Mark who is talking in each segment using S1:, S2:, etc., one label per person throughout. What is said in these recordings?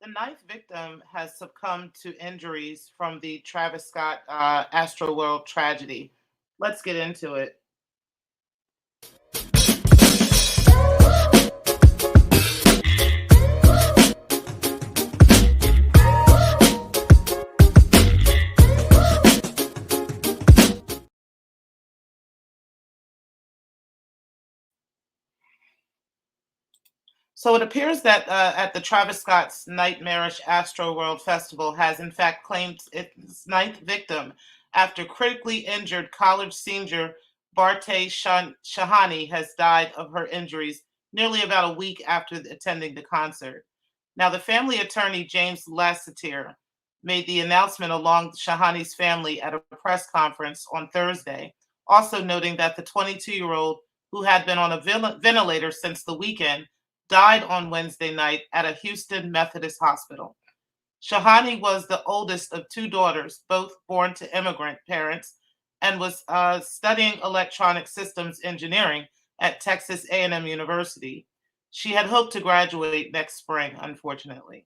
S1: The ninth victim has succumbed to injuries from the Travis Scott Astroworld tragedy. Let's get into it. So it appears that at the Travis Scott's nightmarish Astroworld Festival has in fact claimed its ninth victim after critically injured college senior Shahani has died of her injuries nearly about a week after attending the concert. Now, the family attorney James Lasseter made the announcement along Shahani's family at a press conference on Thursday, also noting that the 22-year-old, who had been on a ventilator since the weekend, died on Wednesday night at a Houston Methodist hospital. Shahani was the oldest of two daughters, both born to immigrant parents, and was studying electronic systems engineering at Texas A&M University. She had hoped to graduate next spring, unfortunately.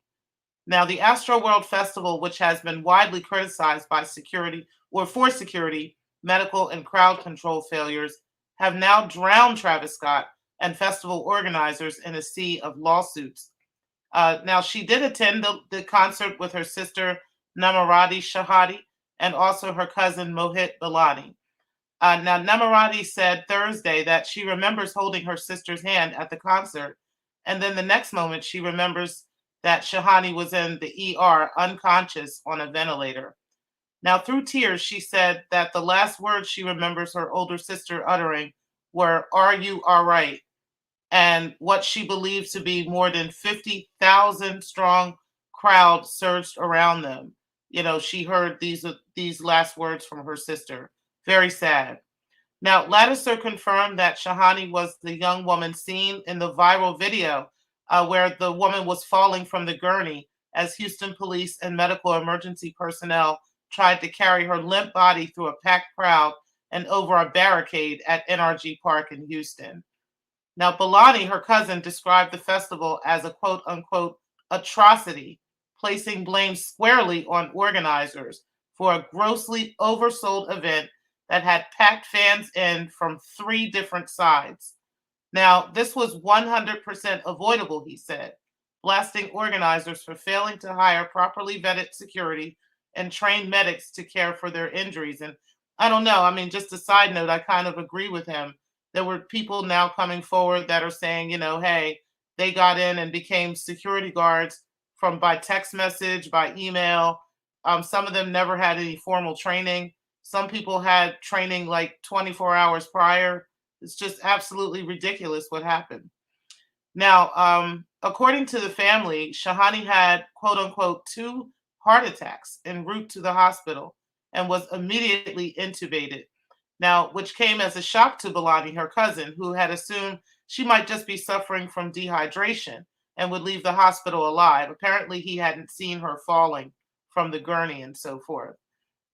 S1: Now, the Astro World Festival, which has been widely criticized by security or for security, medical, and crowd control failures, have now drowned Travis Scott and festival organizers in a sea of lawsuits. Now, she did attend the concert with her sister, Namarati Shahadi, and also her cousin, Mohit Balani. Now, Namarati said Thursday that she remembers holding her sister's hand at the concert, and then the next moment she remembers that Shahani was in the ER unconscious on a ventilator. Now, through tears, she said that the last words she remembers her older sister uttering were, "Are you all right?" And what she believed to be more than 50,000 strong crowd surged around them. She heard these last words from her sister. Very sad. Now, Lattiser confirmed that Shahani was the young woman seen in the viral video where the woman was falling from the gurney as Houston police and medical emergency personnel tried to carry her limp body through a packed crowd and over a barricade at NRG Park in Houston. Now, Balani, her cousin, described the festival as a quote unquote atrocity, placing blame squarely on organizers for a grossly oversold event that had packed fans in from three different sides. Now, this was 100% avoidable, he said, blasting organizers for failing to hire properly vetted security and trained medics to care for their injuries. And I don't know, I mean, just a side note, I kind of agree with him. There were people now coming forward that are saying, hey, they got in and became security guards from by text message, by email. Some of them never had any formal training. Some people had training like 24 hours prior. It's just absolutely ridiculous what happened. Now, according to the family, Shahani had, quote unquote, two heart attacks en route to the hospital and was immediately intubated. Now, which came as a shock to Balani, her cousin, who had assumed she might just be suffering from dehydration and would leave the hospital alive. Apparently, he hadn't seen her falling from the gurney and so forth.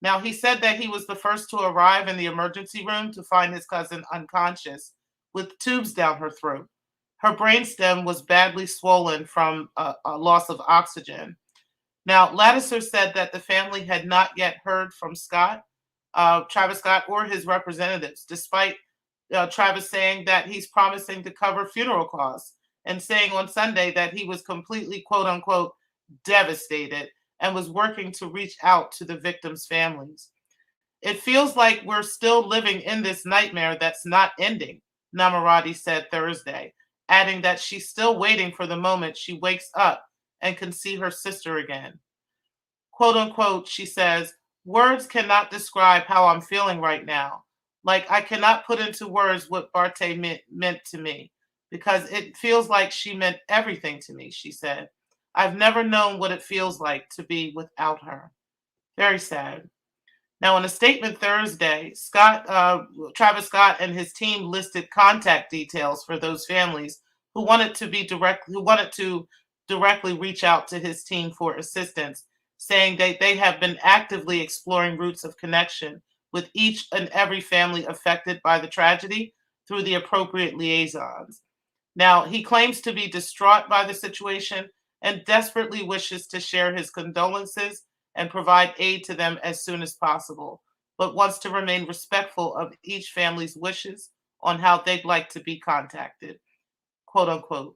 S1: Now, he said that he was the first to arrive in the emergency room to find his cousin unconscious with tubes down her throat. Her brainstem was badly swollen from a loss of oxygen. Now, Lattiser said that the family had not yet heard from Travis Scott, or his representatives, despite Travis saying that he's promising to cover funeral costs and saying on Sunday that he was completely, quote unquote, devastated and was working to reach out to the victims' families. It feels like we're still living in this nightmare that's not ending, Namarati said Thursday, adding that she's still waiting for the moment she wakes up and can see her sister again. Quote unquote, she says, "Words cannot describe how I'm feeling right now. Like I cannot put into words what BHARTI meant to me because it feels like she meant everything to me," she said. "I've never known what it feels like to be without her." Very sad. Now, in a statement Thursday, Travis Scott and his team listed contact details for those families who wanted to directly reach out to his team for assistance, saying that they have been actively exploring routes of connection with each and every family affected by the tragedy through the appropriate liaisons. Now, he claims to be distraught by the situation and desperately wishes to share his condolences and provide aid to them as soon as possible, but wants to remain respectful of each family's wishes on how they'd like to be contacted, quote unquote.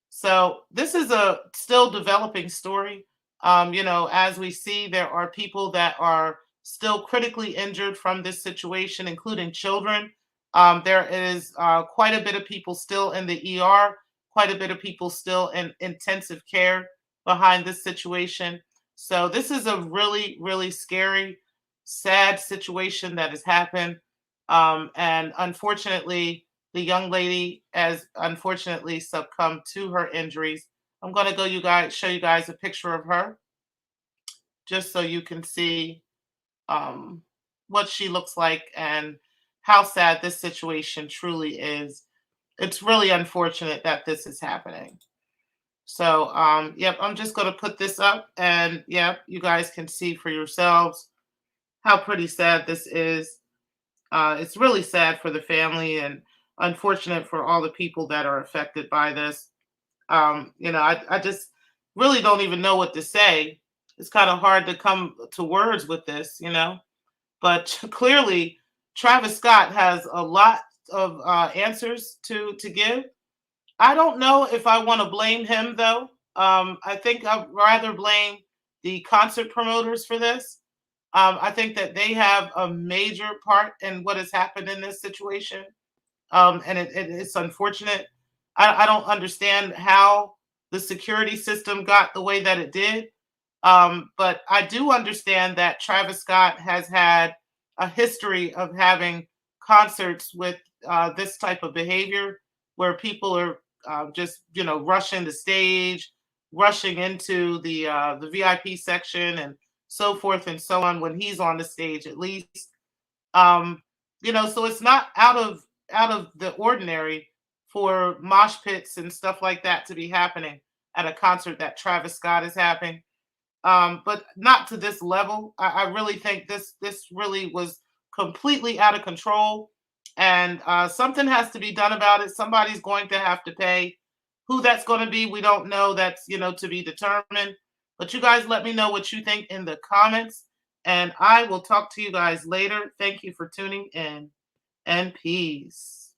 S1: So this is a still developing story. As we see, there are people that are still critically injured from this situation, including children. There is quite a bit of people still in the ER, quite a bit of people still in intensive care behind this situation. So this is a really, really scary, sad situation that has happened. And unfortunately, the young lady has unfortunately succumbed to her injuries. I'm going to go you guys show you guys a picture of her just so you can see um, what she looks like and how sad this situation truly is. It's really unfortunate that this is happening. So, yep, I'm just going to put this up and yep, you guys can see for yourselves how pretty sad this is. It's really sad for the family and unfortunate for all the people that are affected by this. I just really don't even know what to say. It's kind of hard to come to words with this, but clearly Travis Scott has a lot of answers to give. I don't know if I want to blame him though. I think I'd rather blame the concert promoters for this. I think that they have a major part in what has happened in this situation, and it's unfortunate. I don't understand how the security system got the way that it did, but I do understand that Travis Scott has had a history of having concerts with this type of behavior, where people are just rushing the stage, rushing into the VIP section, and so forth and so on when he's on the stage, at least. Um, so it's not out of the ordinary for mosh pits and stuff like that to be happening at a concert that Travis Scott is having. But not to this level. I really think this really was completely out of control, and something has to be done about it. Somebody's going to have to pay. Who that's going to be, we don't know. That's to be determined. But you guys, let me know what you think in the comments, and I will talk to you guys later. Thank you for tuning in, and peace.